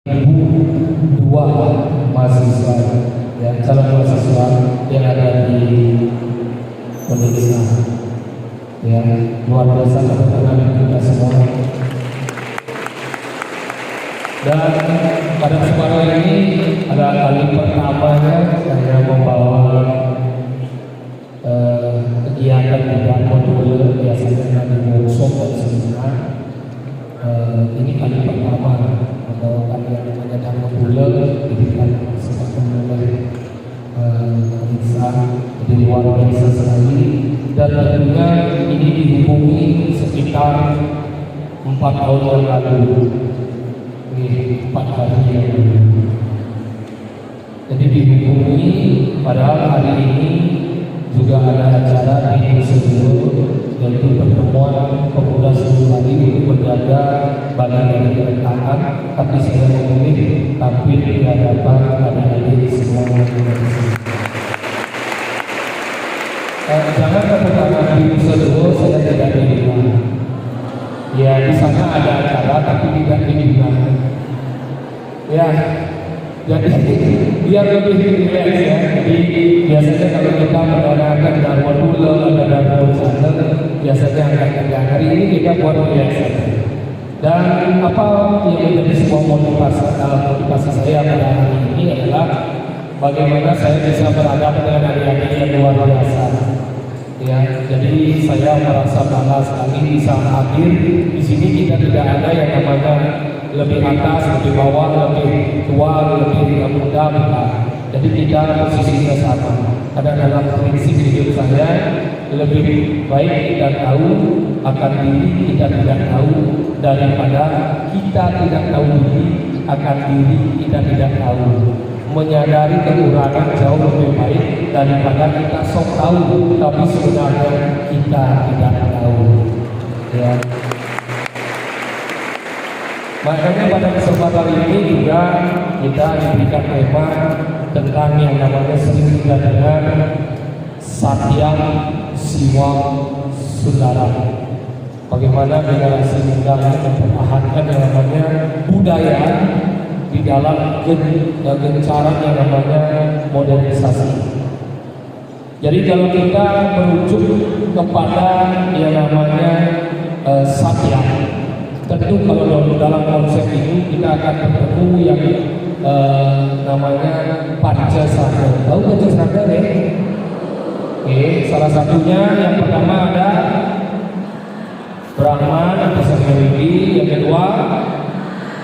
dua mahasiswa, ya, calon mahasiswa yang ada di Indonesia, ya, luar biasa keberkahan kita semua. Dan pada kesempatan ini adalah kali pertamanya saya membawa kegiatan di modul biasanya di workshop dan seminar. Ini kali pertama membawakan yang namanya dhamma pula, diberikan kesempatan oleh bisa, jadi luar biasa sekali. Dan tentunya ini dihubungi sekitar 4 tahun yang lalu, 4 hari yang lalu. Jadi dihubungi, padahal hari ini juga ada acara di Nusa yaitu pertemuan pemuda 10 hari untuk menjaga bagian dari kerentanan, tapi saya memilih tampil di hadapan adik-adik semua yang ada di sini. Jangan katakan di Nusa saya tidak diundang. Ya, di sana ada acara tapi tidak diundang. Ya, jadi biar lebih rileks ya. Jadi biasanya kalau kita mengadakan dharma pula, ada dharma channel, biasanya akan hari ini kita buat rileks saja. Dan apa yang menjadi sebuah motivasi saya pada hari ini adalah bagaimana saya bisa berhadapan dengan adik-adik yang luar biasa. Ya, jadi saya merasa bangga sekali bisa hadir di sini. Kita tidak ada yang namanya lebih atas, lebih bawah, lebih tua, lebih muda, bukan. Jadi kita posisinya sama. Karena dalam prinsip hidup saya, lebih baik kita tahu akan diri kita tidak tahu daripada kita tidak tahu diri akan diri kita tidak tahu. Menyadari kekurangan jauh lebih baik daripada kita sok tahu tapi sebenarnya kita tidak tahu. Ya. Makanya pada kesempatan ini juga kita diberikan tema tentang yang namanya sering kita dengar Satyam Siwam Sundara. Bagaimana generasi muda mempertahankan yang namanya budaya di dalam gencaran yang namanya modernisasi. Jadi kalau kita merujuk kepada yang namanya Satya, tentu kalau dalam konsep ini kita akan bertemu yang namanya Pancasara. Tahu Pancasara ya? Oke, salah satunya yang pertama ada Brahman atau Samyawidi, yang kedua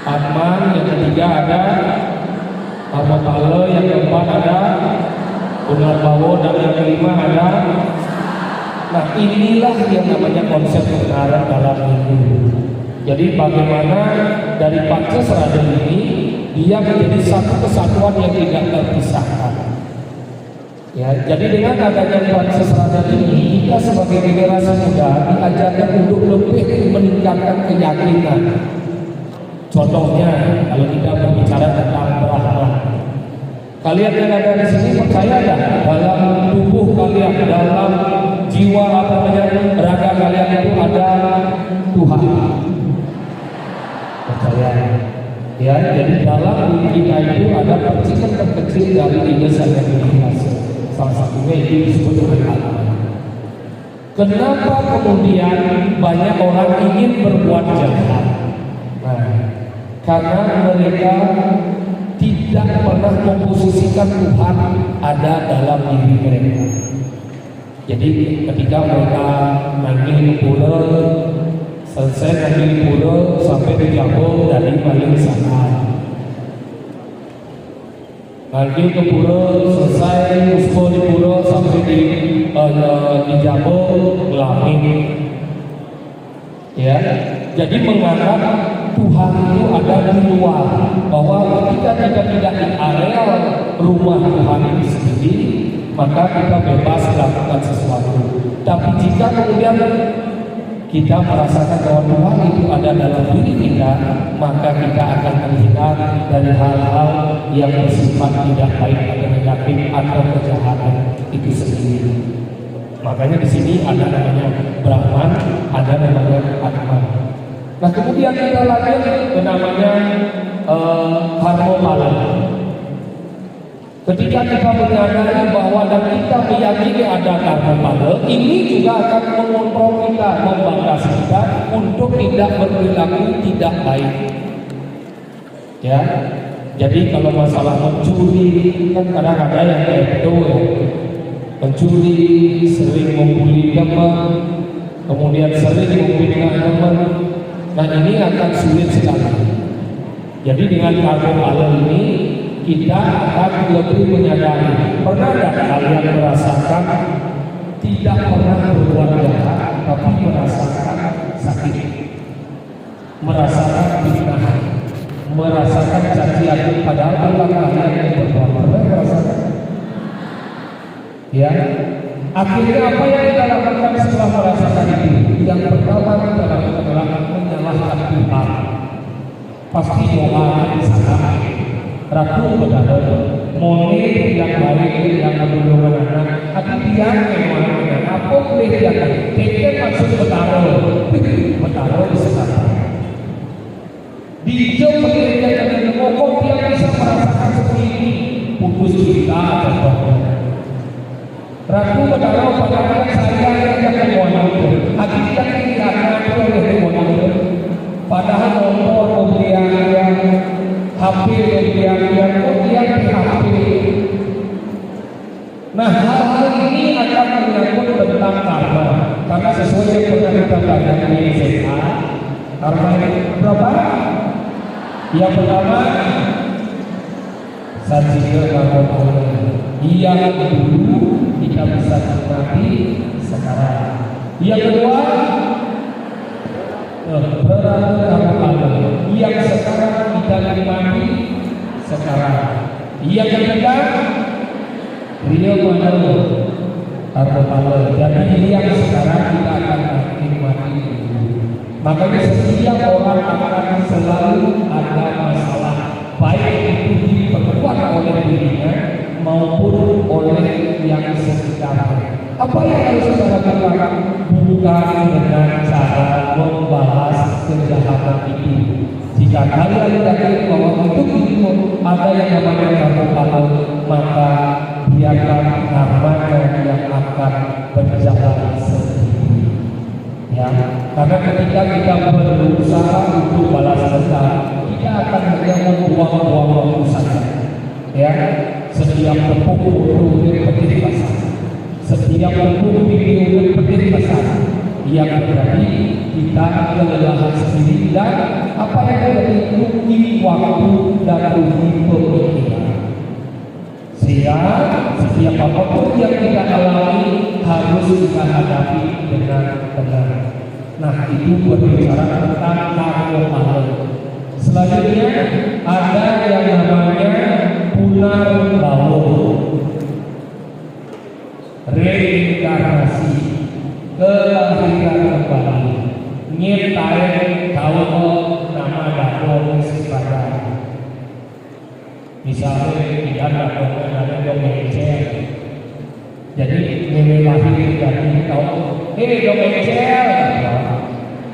Atman, yang ketiga ada Amapala, yang keempat ada Punarbawa, dan yang kelima ada. Nah, inilah yang namanya konsep kebenaran dalam hidup. Jadi bagaimana dari Pancasara ini dia menjadi satu kesatuan yang tidak terpisahkan. Ya, jadi dengan adanya Pancasara ini kita sebagai generasi muda diajarkan untuk lebih meningkatkan keyakinan. Contohnya kalau kita berbicara tentang Brahman, kalian yang ada di sini percaya tak dalam tubuh kalian, dalam jiwa raga kalian itu ada Tuhan? Percaya? Ya, jadi dalam diri kita itu ada percikan terkecil dari inisan yang dihasil. Salah satunya itu disebut dengan Atman. Kenapa kemudian banyak orang ingin berbuat jahat? Nah, karena mereka tidak pernah memposisikan Tuhan ada dalam diri mereka. Jadi ketika mereka manggil ke pura, selesai manggil pura sampai dijabung dari paling sana. Manggil ke pura, selesai uspo di pura sampai dijabung langit. Ya, jadi menganggap Tuhan itu ada di luar, bahwa ketika kita tidak di area rumah Tuhan ini sendiri, maka kita bebas melakukan sesuatu. Tapi jika kemudian kita merasakan bahwa Tuhan itu ada dalam diri kita, maka kita akan terhindar dari hal-hal yang bersifat tidak baik atau negatif atau kejahatan itu sendiri. Makanya di sini ada namanya Brahman, ada namanya Atman. Nah kemudian kita lanjut ke namanya karma. Ketika kita menyadari bahwa dan kita meyakini ada karma, ini juga akan mengontrol kita, membatasi kita untuk tidak berperilaku tidak baik. Ya, jadi kalau masalah mencuri kan kadang ada yang itu ya, mencuri, sering membuli teman, kemudian sering memfitnah teman. Nah ini akan sulit sekali. Jadi dengan karma ini kita akan lebih menyadari. Pernah tidak kalian merasakan tidak pernah berbuat jahat, tapi merasakan sakit, merasakan fitnah, merasakan cacian, padahal Allah kalian yang berbuat, pernah merasakan? Ya, akhirnya apa yang kita lakukan setelah merasakan itu? Yang pertama kita lakukan adalah menyalahkan Tuhan. Pasti doa di sana. Raku benar, moni yang baik yang menurunkan anak, hati dia memang apa boleh dia kekeh maksud bertaruh di sana. Di jauh pendidikan dan pokok dia bisa merasakan seperti ini, putus kita contohnya. Raku bertaruh pada saya yang akan mengambil, hati dia kelihatan oleh mengambil, padahal nomor pembelian HP yang kemudian di HP. Nah hal-hal ini akan menyangkut tentang karma, karena sesuai yang pernah kita pelajari di SMA. Karma ini berapa? Yang pertama sajil karma yang dulu kita bisa nikmati sekarang. Yang kedua berada karma yang sekarang kita nikmati sekarang. Yang ketiga Rio Manalo Artopala. Jadi yang sekarang kita akan nikmati. Makanya setiap orang akan selalu ada masalah, baik itu diperkuat oleh dirinya maupun oleh yang sekitarnya. Apa yang harus kita lakukan? Bukan dengan cara membahas kejahatan itu. Jika kalian yakin bahwa untuk itu ada yang namanya karma, maka biarkan karmanya yang akan berjalan sendiri. Ya, karena ketika kita berusaha untuk balas dendam, kita akan hanya membuang-buang waktu saja. Ya, setiap tepuk botol petir basah, setiap tepuk video petir basah, yang terjadi kita kelelahan sendiri dan apa yang terjadi rugi waktu dan rugi pemikiran. Sehingga setiap apapun yang kita alami harus kita hadapi dengan tenang. Nah itu berbicara tentang karma. Selanjutnya ada yang namanya punarbawa, reinkarnasi, kelahiran kembali, nyiptain kalau nama dakwah sebagai misalnya tidak dakwahnya ada dong encel, jadi lahir dari tahu dong encel,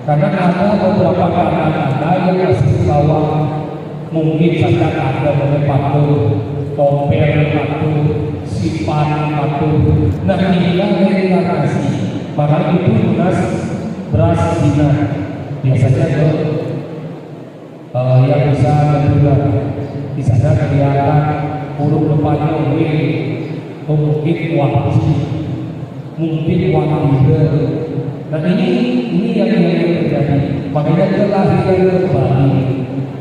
karena ada beberapa kata-kata yang masih bawah, mungkin saja ada patuh, tompel patuh, sifat patuh. Nah inilah reinkarnasi. Maka itu beras dina biasanya yang bisa kedua di sana kelihatan huruf depannya mungkin wajib, mungkin wajib. Nah ini yang terjadi. Makanya kelahiran kembali.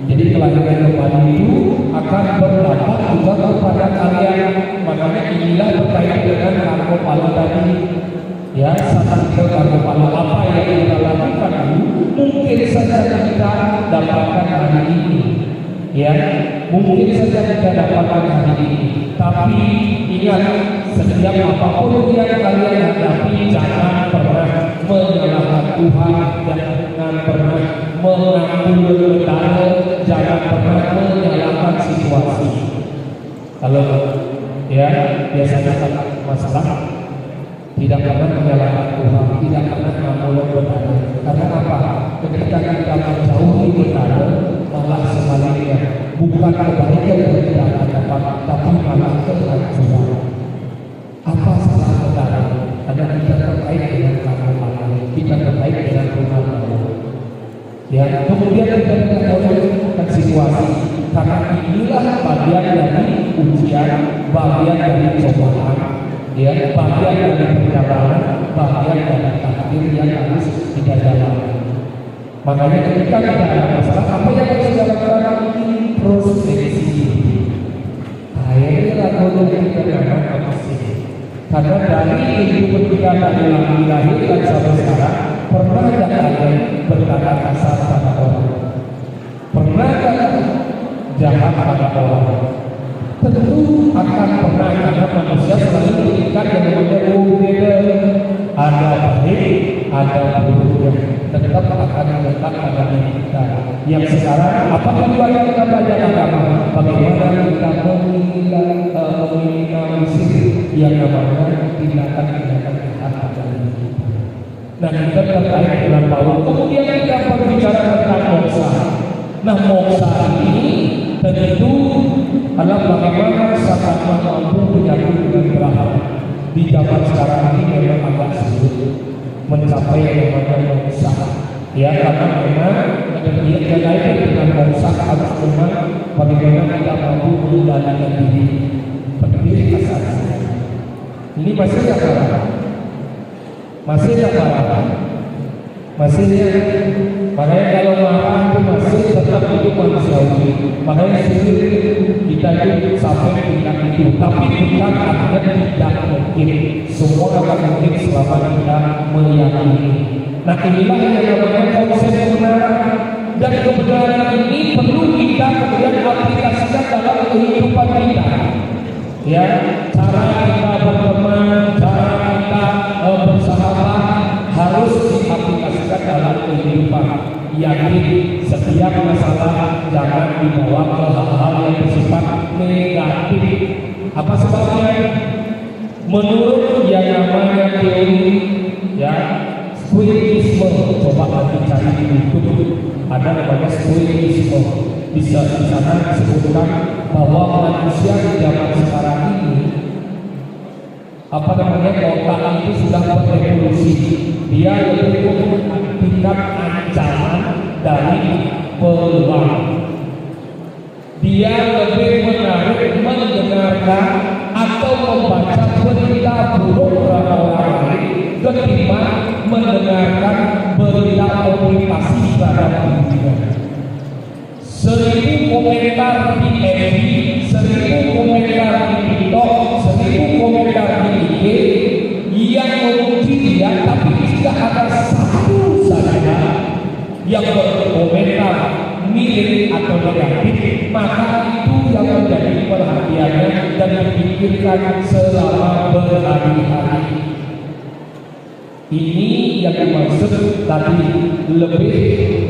Jadi kelahiran kembali itu akan berdampak juga kepada kalian. Makanya inilah berkaitan dengan karma tadi. Ya, satu karma apa yang kita lakukan mungkin saja kita dapatkan hari ini. Ya, mungkin saja kita dapatkan hari ini. Tapi ingat, setiap apapun yang kalian hadapi, jangan pernah menyalahkan Tuhan, jangan pernah mengambil kendala, jangan pernah menyalahkan situasi. Kalau ya biasanya masalah tidak pernah menyalahkan Tuhan, tidak pernah mengambil kendala. Karena apa? Ketika kita menjauhi benar, malah sebaliknya bukan kebaikan yang kita dapat, tapi malah kehancuran. Apa salah benar? Karena kita terkait dengan kata-kata, kita terkait dengan Tuhan Allah. Ya, kemudian kita tidak boleh situasi, karena inilah bagian dari ujian, bagian dari cobaan, ya, bagian dari perjalanan, bagian dari takdir yang harus kita jalani. Makanya ketika kita ada masalah, apa yang harus kita lakukan? Introspeksi. Akhirnya lakukan kita dalam kasih. Karena dari kehidupan kita dari lahir sampai sekarang, pernah tidak kalian berkata kasar pada orang? Pernah tidak jahat pada orang? Tentu akan pernah, karena manusia selalu menginginkan yang namanya ada baik, ada buruk, tetap akan melekat pada diri kita. Yang sekarang, apakah kita belajar agama? Bagaimana kita menginginkan yang namanya tindakan-tindakan jahat pada diri kita. Nah, kita terkait dengan Paulus. Kemudian kita berbicara tentang moksa. Nah, moksa ini tentu adalah bagaimana saat mampu menyatu dengan Tuhan. Di zaman sekarang ini memang agak sulit mencapai yang namanya moksa. Ya, karena memang dia terkait dengan moksa harus memang bagaimana kita mampu mengendalikan diri. Berdiri asal. Ini masih apa? Masih apa? Masih ya. Makanya kalau marah itu masih tetap itu manusiawi. Makanya sulit kita itu sampai tingkat itu. Tapi bukan artinya tidak mungkin. Semua akan mungkin selama kita meyakini. Nah, inilah yang namanya konsep kebenaran. Dan kebenaran ini perlu kita kemudian aplikasikan dalam kehidupan kita. Ya, cara kita berteman, cara kita bersahabat harus diaplikasikan dalam kehidupan. Yakin setiap masalah jangan dibawa ke hal-hal yang bersifat negatif. Apa sebabnya? Menurut yang namanya teori, ya, stoicisme, coba nanti cari di YouTube, ada namanya stoicisme. Bisa di sana disebutkan bahwa manusia di zaman sekarang ini otak itu sudah berevolusi. Dia lebih tingkat ancaman dari peluang. Dia lebih menarik mendengarkan atau membaca berita buruk orang lain ketimbang mendengarkan berita motivasi terhadap dirinya. 1000 komentar di FB, 1000 komentar di TikTok, 1000 komentar di IG yang memuji dia, tapi tidak ada satu saja yang berkomentar miring atau negatif, maka itu yang menjadi perhatiannya dan dipikirkan selama berhari-hari. Ini yang dimaksud tadi, lebih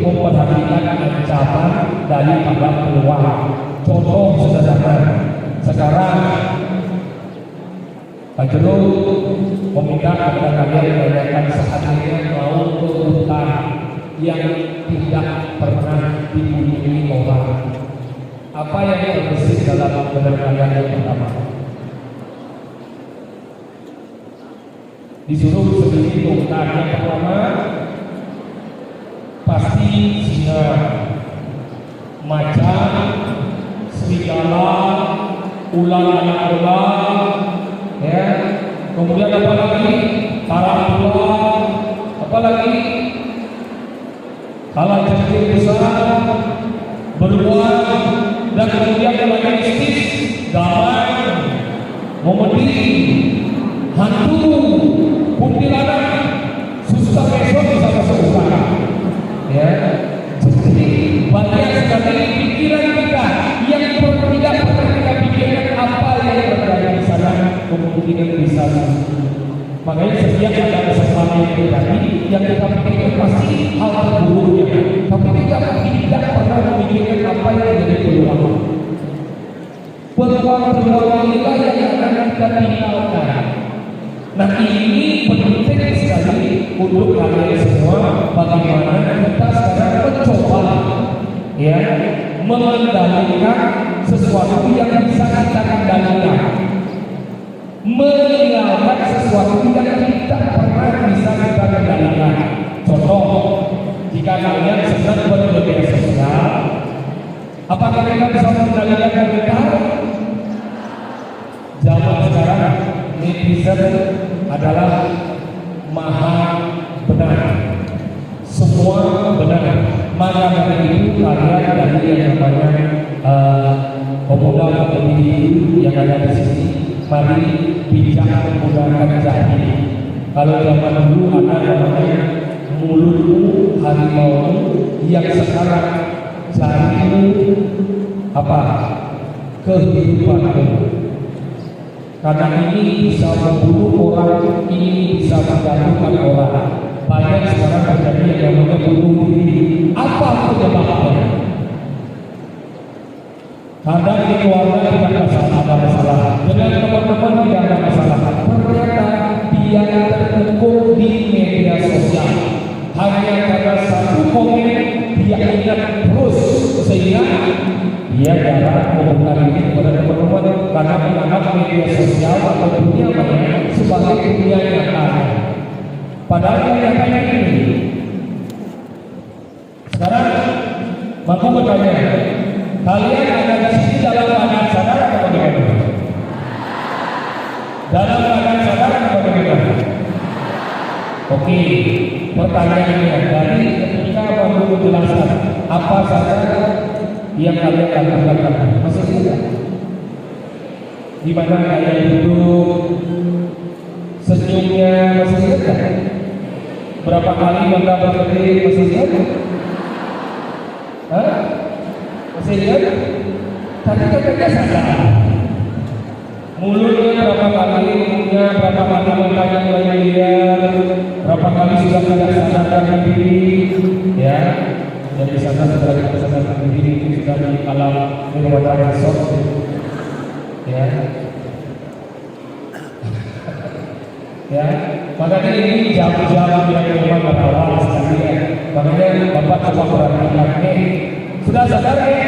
memperhatikan ancaman daripada peluang. Contoh sederhana, sekarang Pak Jero meminta kepada kalian menanyakan seandainya mau ke hutan yang tidak pernah dikunjungi orang, apa yang terbesit dalam benak kalian yang pertama? Disuruh sendiri hutan yang pertama pasti singa, macan, serigala, ular, ya. Kemudian apa lagi? Tarantula, apa lagi? Kalajengking besar, beruang, dan kemudian yang lagi mistis, galang, memedi, hantu, kuntilanak, susah besok bisa masuk hutan. Ya, jadi banyak sekali pikiran kita yang tidak pernah kita pikirkan apa yang terjadi di sana, kemungkinan bisa. Makanya setiap ada sesuatu yang terjadi, yang kita pikirkan pasti hal terburuknya, tapi kita tidak pernah memikirkan apa yang menjadi peluang. Peluang inilah yang akan kita tinggalkan. Nah, ini penting sekali untuk kalian semua bagaimana kita sekarang mencoba ya mengendalikan sesuatu yang bisa kita kendalikan, meninggalkan sesuatu yang tidak pernah bisa kita kendalikan. Contoh, jika kalian sedang bermedia sosial, apakah kita bisa mengendalikan komentar? Zaman sekarang netizen adalah maha benar, semua benar. Maka dari itu kalian dari yang namanya pemuda-pemudi yang ada di sini, mari bijak menggunakan jari. Kalau zaman dulu ada namanya mulutmu harimau, yang sekarang jarimu apa? Kehidupanmu. Karena ini bisa membunuh orang, ini bisa menjatuhkan orang. Banyak sekarang terjadi yang namanya bunuh diri. Apa penyebabnya? Kadang di keluarga tidak ada masalah, dengan teman-teman tidak ada masalah. Ternyata dia terkungkung di media sosial hanya karena satu komen dia ingat terus, sehingga dia jarang membuka diri kepada teman-teman karena menganggap media sosial atau dunia maya sebagai dunia nyata. Padahal nyatanya ini. Sekarang aku bertanya, kalian ada di sini dalam keadaan sadar atau bagaimana? Dalam keadaan sadar atau bagaimana? Oke, pertanyaannya dari ketika baru menjelaskan apa saja yang kalian lakukan, masih ingat? Di mana kalian duduk, senyumnya masih ingat? Berapa kali Anda berdiri masih ingat? Hah? Masih ingat? Tadi katanya sadar. Mulutnya berapa kali, mulutnya berapa kali matanya mulai lihat, berapa kali sudah tidak sadarkan diri, ya. Jadi sana setelah kita sadarkan diri itu sudah di alam nirwana resort, ya. Ya, makanya ini jam-jam yang memang berawal sekali ya. Makanya Bapak coba perhatikan nih, sudah sadar ya?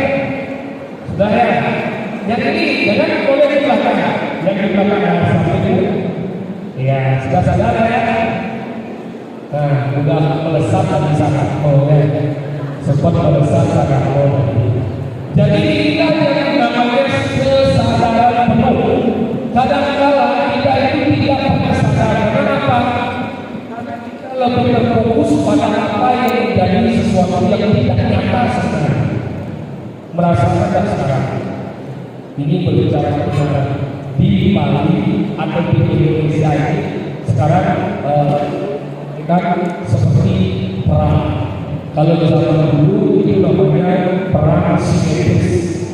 Sudah ya? Yang ini jangan boleh di belakang, yang di belakang sampai itu. Ya, sudah sadar ya? Nah, sudah melesat dan sangat boleh, sempat melesat sangat boleh. Jadi kita yang namanya kesadaran penuh. Kadang-kala kita itu tidak pernah sadar. Kenapa? Karena kita lebih terfokus pada apa yang menjadi sesuatu yang tidak nyata sekarang. Merasakan dan sekarang. Ini berbicara tentang di Bali atau di Indonesia ini sekarang kan seperti perang. Kalau zaman dulu itu namanya perang simetris,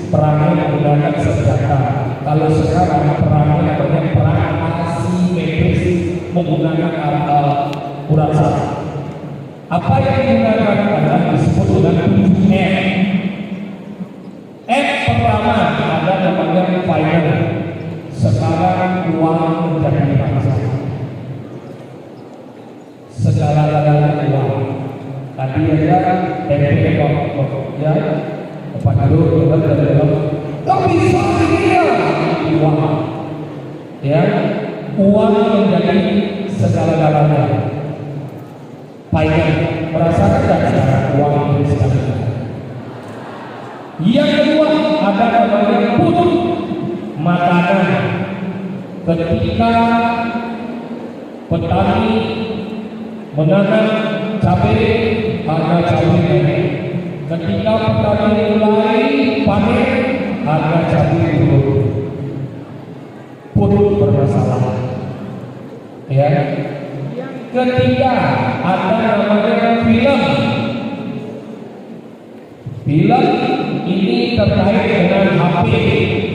perang menggunakan senjata. Kalau sekarang perangnya namanya perang asimetris, menggunakan kurasa. Apa yang digunakan adalah disebut dengan 7M. M pertama ada namanya finance. Sekarang uang menjadi masalah. Segala-galanya uang. Tadi ada TP ya, Pak Guru dan dalam tak bisa dia uang, ya uang menjadi segala-galanya. Baik, merasakan dan sekarang uang itu segala-galanya. Yang kedua ada namanya putih makanan. Ketika petani menanam cabai, harga cabai naik. Ketika petani mulai panen, harga cabai turun. Pun bermasalah. Ya. Yang ketiga ada namanya film. Film ini terkait dengan HP.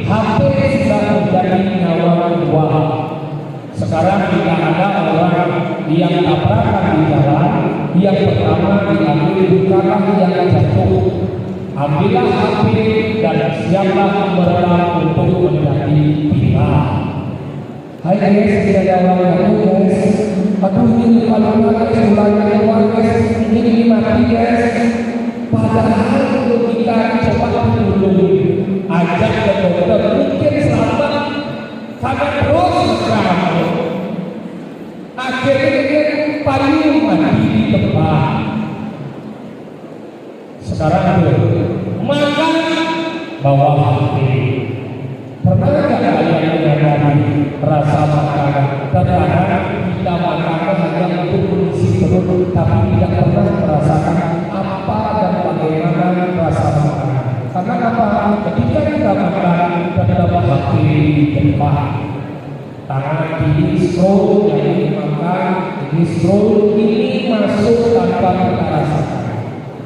HP sudah menjadi nyawa kedua. Sekarang jika ada orang yang tabrakan di jalan, yang pertama diambil bukanlah yang jatuh. Ambillah HP dan siaplah merekam untuk menjadi pihak. Hai guys, tidak ada orang jatuh guys. aduh ini kalau guys, mulanya keluar guys, ini mati guys. Padahal kita coba dulu ajak ke dokter, mungkin selamat, karena terus kamu akhirnya paling mati di tempat. Sekarang makan bawa hati. Pernah nggak kalian menyadari rasa makanan? Terkadang kita makan hanya untuk mengisi perut, tapi tidak pernah merasakan apa dan bagaimana rasa makanan. Karena apa? Ketika kita makan, kita hati di tempat. Tangan kiri scroll, yang ini makan, ini scroll, ini masuk tanpa kita rasakan.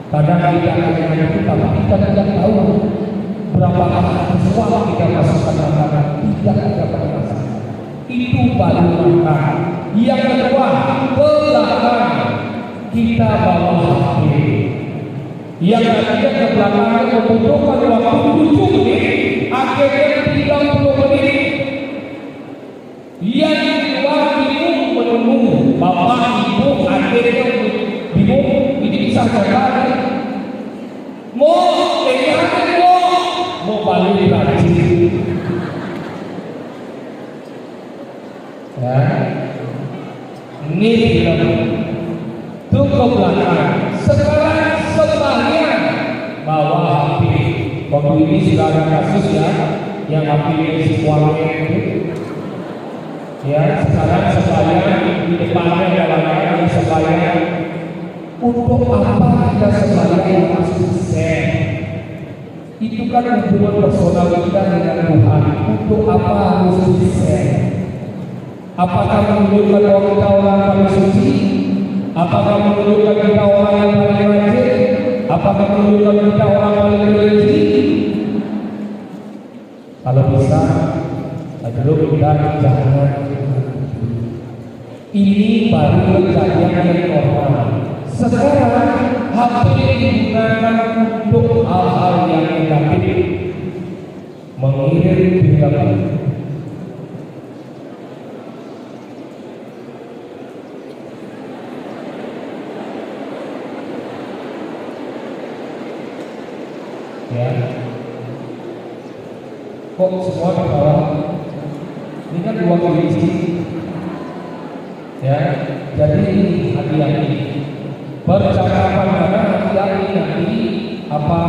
Kadang kita hanya itu, tapi kita tidak tahu berapa sesuatu kita masukkan makanan, tidak ada perasaan. Itu baru makan. Yang kedua, ke belakang kita bawa hati. Yang ketiga, ke belakang membutuhkan waktu 7 menit, akhirnya 30 menit. Yang kedua, bingung menunggu. Bapak ibu akhirnya bingung, ini bisa jalan. Mau balik lagi. Ya, ini film tunggu belakang. Sekarang sembahyang bawa HP. Waktu ini sudah ada kasus ya, yang HP semuanya itu. Ya, sekarang sembahyang di depannya dalamnya sembahyang. Untuk apa kita sembahyang masuk sen? Itu kan hubungan personal kita dengan Tuhan. Untuk apa harus di-share? Apakah menunjukkan bahwa kita orang paling suci? Apakah menunjukkan kita orang yang paling rajin? Apakah menunjukkan kita orang paling religi? Kalau bisa, dulu kita jangan. Ini baru kejadian yang normal. Sekarang HP digunakan untuk hal-hal yang negatif, mengirim film. Ya, kok semua di bawah? Ini kan 2 biji. Ya, jadi hati-hati. Percakapan karena hati-hati nanti apa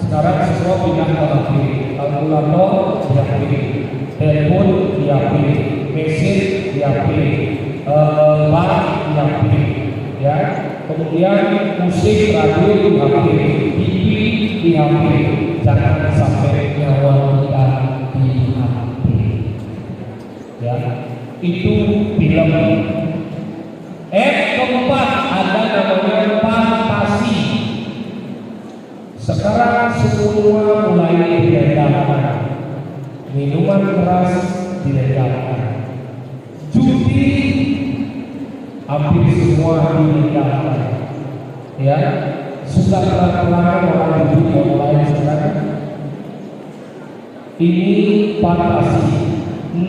sekarang semua pindah ke HP, kalkulator di HP, telepon di HP, mesin di HP, bank di HP, ya, kemudian musik radio di HP, TV di HP, jangan sampai nyawa kita di HP, ya, itu film. Keempat ada namanya fantasi. Sekarang semua mulai dilegalkan. Minuman keras dilegalkan. Judi hampir semua dilegalkan. Ya, sudah pelan-pelan orang judi online sekarang. Ini fantasi.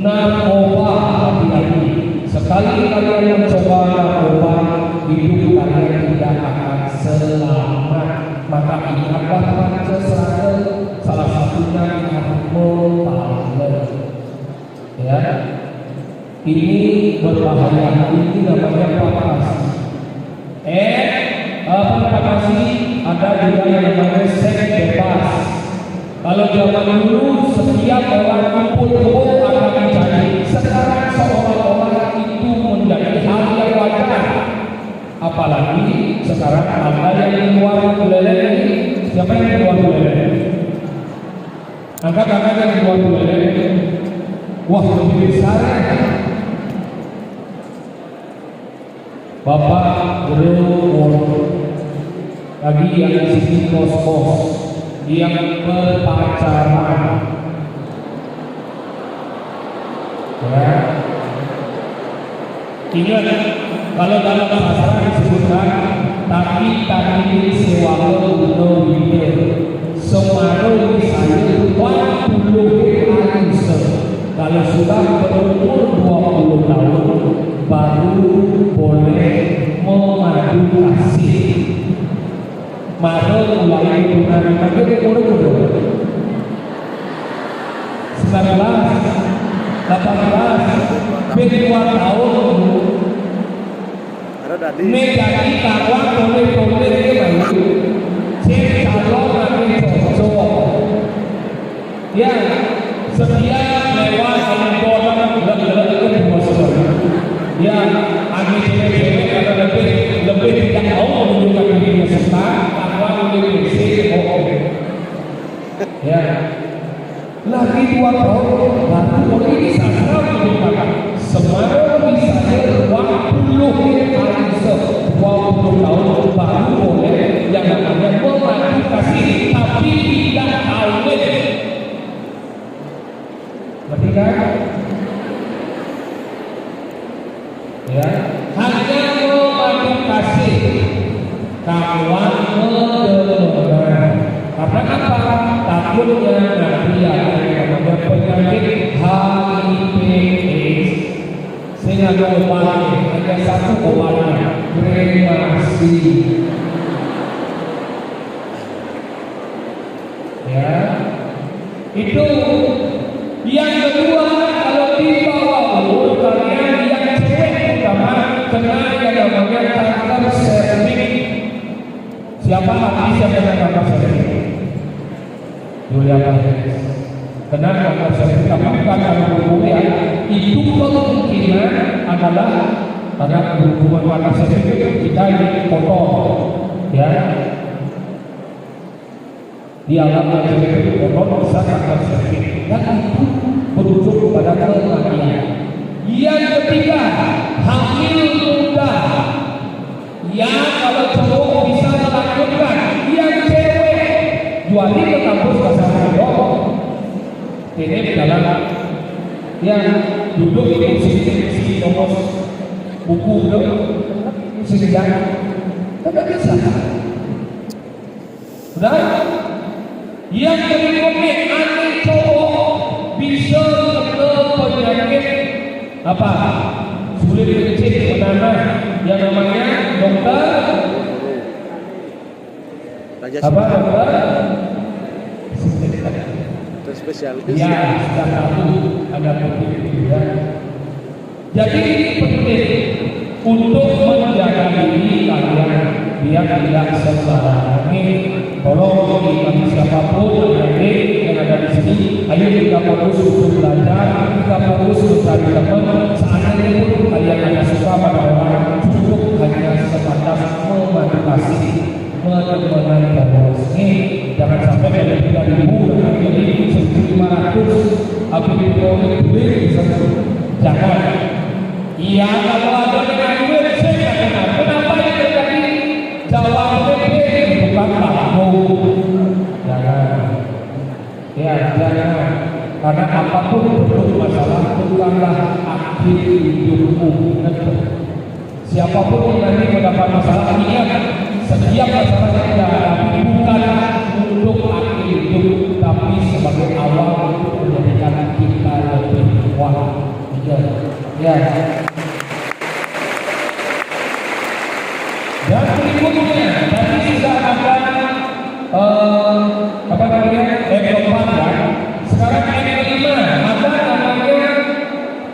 Narkoba hati-hati. Sekali kalian mencoba narkoba, hidup kalian tidak akan selamat. Maka ingatlah Pancasila, salah satunya Mopalet. Ya, ini berbahaya. Ini namanya fantasi. Fantasi ada juga yang namanya seks bebas. Kalau zaman dulu setiap orang kumpul akan menjadi. Sekarang seolah-olah itu menjadi hal yang wajar. Apalagi sekarang ada yang keluar bulele ini. Siapa yang keluar bulele? Angkat tangan yang keluar bulele. Wah, lebih besar. Bapak guru lagi yang di sini kos-kos, yang berpacaran, ya. Ingat, kalau dalam bahasa disebutkan tapi tadi sewa untuk hidup semaru misalnya 20 hari. Kalau sudah berumur 20 tahun baru kasih. Maka mulai bulan tapi umur 19, 18, beda 2 tahun. Menjadi kawan boleh itu saya calon nanti cocok. Ya, setiap lewat orang lebih masuk. Ya, kami cewek-cewek ada lebih tidak mau menunjukkan dirinya serta kawan lebih bersih. Ya, lagi 2 tahun baru ini sastra menunjukkan semakin misalnya 20 tahun baru boleh yang namanya mengadu kasih tapi tidak kawin. Berarti kan? Ya, hanya mengadu kasih kawan mendengar. Karena apa? Takutnya nanti ada penyakit HIV/AIDS. Sehingga obatnya hanya satu obatnya, kremasi. Ya, itu. Yang kedua, kalau dibawa umur kalian yang cewek utama kena yang namanya kanker serviks. Siapa artis yang kena kanker serviks? Julia Perez. Kena kanker serviks, tapi bukan karena umurnya. Itu kemungkinan adalah karena hubungan kanker serviks kita ini kotor, ya. Di alam yang itu kotor bisa kanker serviks, dan itu berujung kepada kematian. Yang ketiga, hamil muda. Yang kalau cowok bisa melakukan, yang cewek jualin ke kampus kasar dong. Ini adalah yang duduk di sini nomor buku dong, sejarah, tidak bisa. Sudah? Yang berikutnya aneh cowok bisa kena penyakit apa? Sulit kecil bernama yang namanya dokter apa dokter? Spesialis. Ya, sudah tahu ada begitu ya. Jadi ini penting untuk menjaga diri kalian biar tidak sembarangan. Tolong bagi siapapun yang ada di sini, ayo kita fokus untuk belajar, kita fokus untuk cari teman. Seandainya pun kalian hanya suka pada orang, cukup hanya sebatas memotivasi, menemani terus. Jangan sampai ada 3.000 dan ini 1.500 aplikasi duit jangan. Iya, kalau ada dengan duit saya katakan, kenapa yang terjadi? Jawabnya bukan tahu. Jangan. Ya, jangan. Karena apapun bentuk masalah bukanlah akhir hidupmu. Siapapun yang nanti mendapat masalah, ingat setiap masalah yang kita hadapi bukanlah untuk akhir hidup, tapi sebagai awal untuk menjadikan kita lebih kuat. Ya. Dan berikutnya, tadi sudah ada apa namanya keempat ya. Sekarang yang kelima ada namanya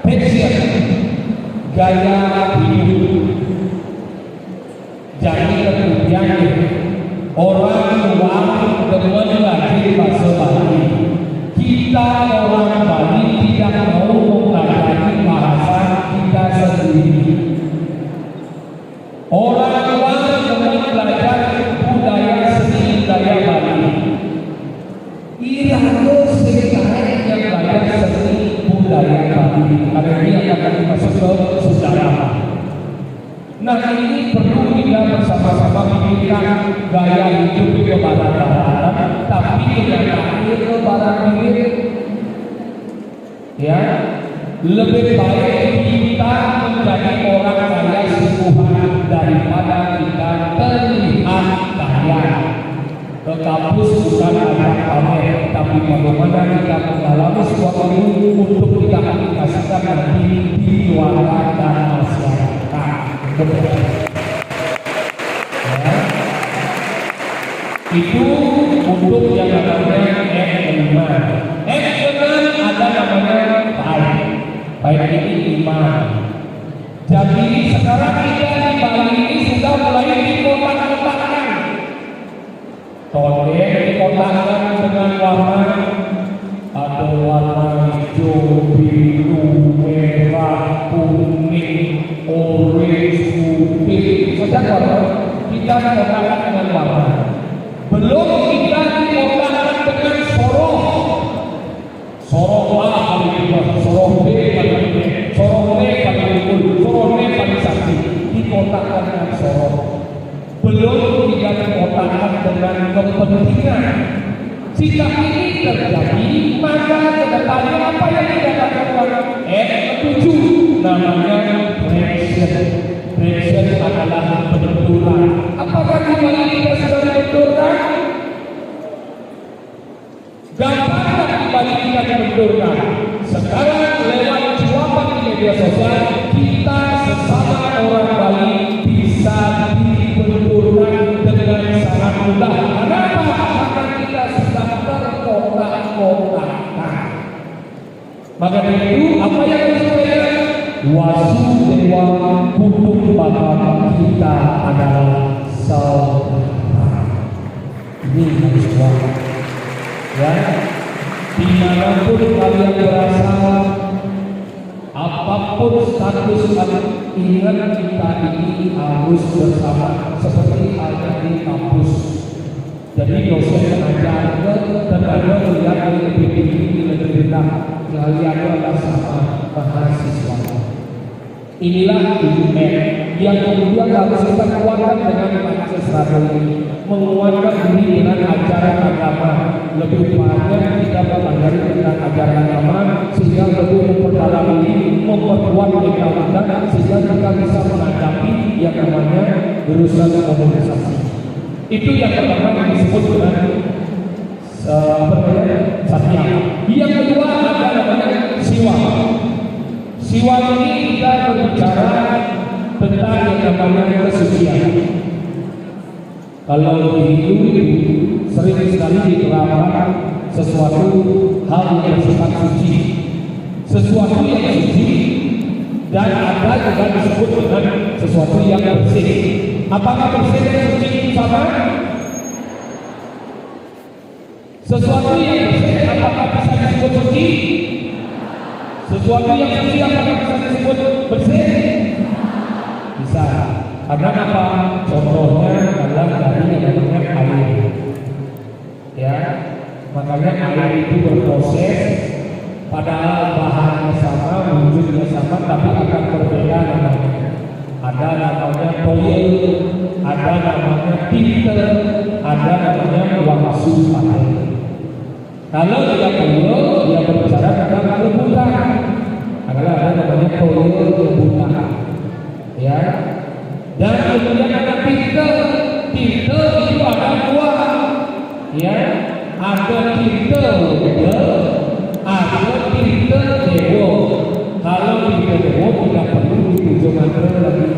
passion, gaya hidup. Jadi kemudian orang luar demen lagi bahasa Bali. Kita orang Bali tidak mau mempelajari bahasa kita sendiri. Orang luar demen belajar budaya seni budaya Bali. Irama sekarang yang belajar seni budaya Bali. Karena ini akan masuk ke sejarah. Nah ini perlu kita bersama-sama pikirkan gaya hidup ke barat-baratan, tapi kenyataan ke barat timur. Ya, lebih baik kita menjadi orang kaya sungguhan daripada kita terlihat kaya. Ke kampus bukan ada pamer, tapi bagaimana kita mengalami sebuah ilmu untuk kita aplikasikan nanti di luar dan masyarakat. Itu untuk yang namanya F5. F6 ada namanya baik ini iman. Jadi sekarang kita di Bali ini sudah mulai dikotak-kotakkan. Tondek dikotakkan dengan warna, ada warna hijau, biru, merah, kuning, orange, putih. Sejak warna kita dikotakkan dengan warna. Belum kita dikotakkan dengan sorong. Sorong A kali ini, sorong B kali ini, sorong D kali ini, sorong D kali sakti. Dikotakkan dengan sorong. Belum kita dikotakkan dengan kepentingan. Jika ini terjadi, maka kedepannya apa yang kita lakukan? Ketujuh, namanya pressure. Pressure adalah benturan. Apakah kembali kita sudah dibenturkan? Gampang kembali kita dibenturkan. Sekarang lewat jawaban di media sosial, kita sesama orang Bali bisa dibenturkan dengan sangat mudah. Kenapa? Karena kita sudah terkotak-kotakkan. Maka dari itu, apa yang harus kita Wasudewa hukum bapak kita adalah saudara. Ini harus kuat. Ya, dimanapun kalian berasal, apapun status kalian, ingat kita ini harus bersama seperti ada di kampus. Jadi dosen mengajar dan ada melihat lebih tinggi lebih rendah, kalian adalah sama mahasiswa. Inilah UN yang kemudian harus kita kuatkan dengan akses ini, menguatkan diri dengan ajaran agama. Lebih banyak kita mempelajari tentang ajaran agama sehingga lebih memperdalam ini, memperkuat kita sehingga kita bisa menghadapi yang namanya urusan komunikasi. Itu yang pertama yang disebut dengan satya. Yang kedua ada namanya siwa. Siwa ini kita berbicara tentang yang namanya kesucian. Kalau di Hindu itu sering sekali diterapkan sesuatu hal yang bersifat suci, sesuatu yang suci, dan ada juga disebut dengan sesuatu yang bersih. Apakah bersih dan suci itu sama? Sesuatu yang bersih apakah bisa disebut suci? Sesuatu yang suci apakah bisa disebut bersih? Bisa. Karena apa? Contohnya adalah dari yang namanya air. Ya, makanya air itu berproses, padahal bahannya sama, wujudnya sama, tapi akan berbeda namanya. Ada namanya toilet, ada namanya filter, ada namanya waksu pakai. Kalau dia toilet, dia berbicara tentang kelembutan. Kalau ada namanya toilet kelembutan, ya. Dan kemudian ada filter. Filter itu ada dua, ya. Ada filter ada filter dewo. Kalau filter dewo tidak perlu ditujuh mantra lagi.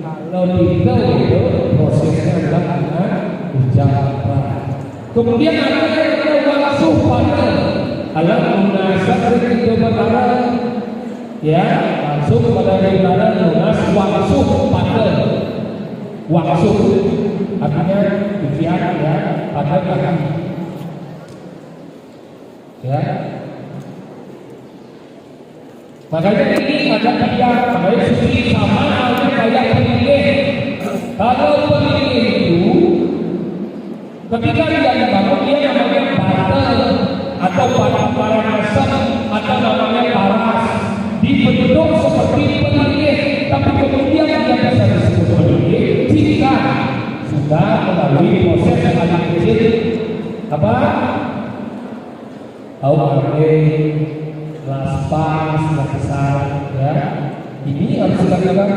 Kalau filter itu prosesnya adalah dengan ucapan. Kemudian ada yang namanya waksu pada alam munasab itu perkara, ya, langsung pada negara lunas waksu pada. Waksu artinya ujian, ya, pada kaki, ya. Makanya ini ada dia, makanya suci sama halnya kayak pemilih. Kalau pemilih itu ketika dia dibangun, dia namanya batal atau paranasan atau namanya paras, dibentuk seperti pemilih, tapi kemudian dia bisa disebut pemilih jika sudah melalui proses yang paling kecil apa? Laspas, besar, ya. Ini harus dilakukan,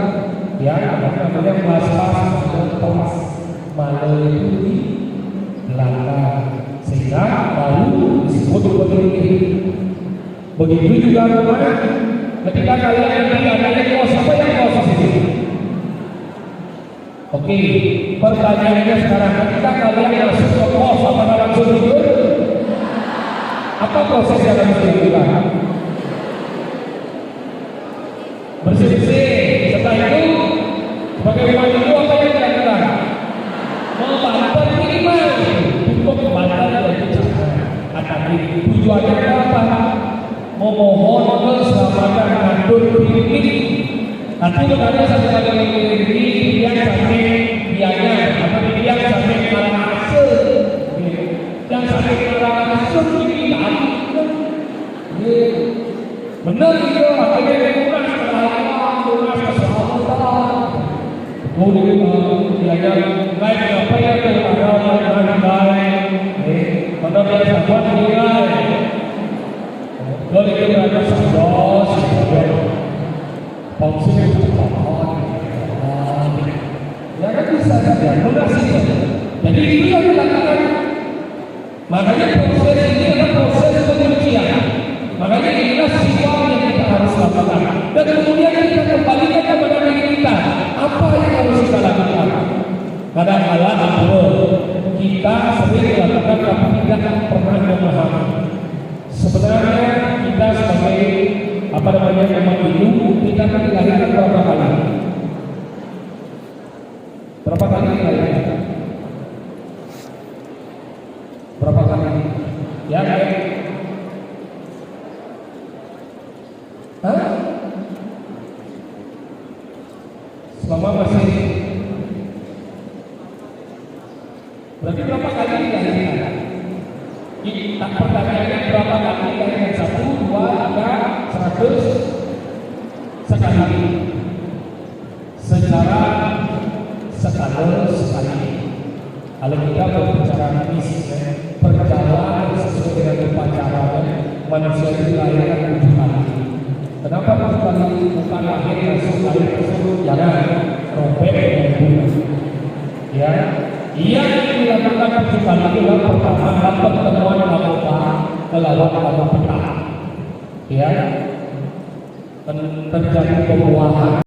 ya. Namanya laspas, kelas, malu itu di belakang, sehingga baru disebut pemilih. Begitu juga namanya ketika kalian nanti ada kos, apa yang kos itu? Oke, pertanyaannya sekarang, ketika kalian masuk ke kos, apakah langsung tidur? Apa proses yang harus dilakukan? Bersih-bersih. Setelah itu, sebagai umat itu apa yang dilakukan? Membantar minimal untuk membantar dan bicara. Tujuannya apa? Memohon keselamatan ngatur piknik. Nanti sebenarnya satu ini yang sampai biaya, atau yang sampai malam hasil, yang sampai malam hasil ini kan, benar itu makanya lunas kealaman, lunas keselamatan. Biaya naik apa ya keadaan mana biasa buat nilai. Kalau kita ada sados, fungsinya ya kan bisa saja lunasi. Jadi itu yang dilakukan. Makanya proses ini adalah proses penyucian. Makanya inilah sifat yang kita harus lakukan. Dan kemudian kita kembalikan kepada diri kita. Apa yang harus kita lakukan? Kadang-kadang kita sering melakukan tapi tidak pernah memahami. Sebenarnya kita sebagai memang hidup, kita kan dilahirkan berapa kali? Berapa kali dilahirkan? Berapa kali? Ya, hah? Selama masih berarti berapa kali dilahirkan? Tak pertanyaannya berapa kali dilahirkan? 1, 2, 3, 100 sekali. Secara sekali. Kalau kita berbicara perjalanan sesuai dengan upacara manusia dilahirkan 7 kali. Kenapa 7 kali? Bukan lahir langsung lahir tersebut, jangan robek dan bunuh. Ya, yang dilakukan 7 kali adalah pertama pertemuan anggota melawan anggota petang. Ya, terjadi pembuahan.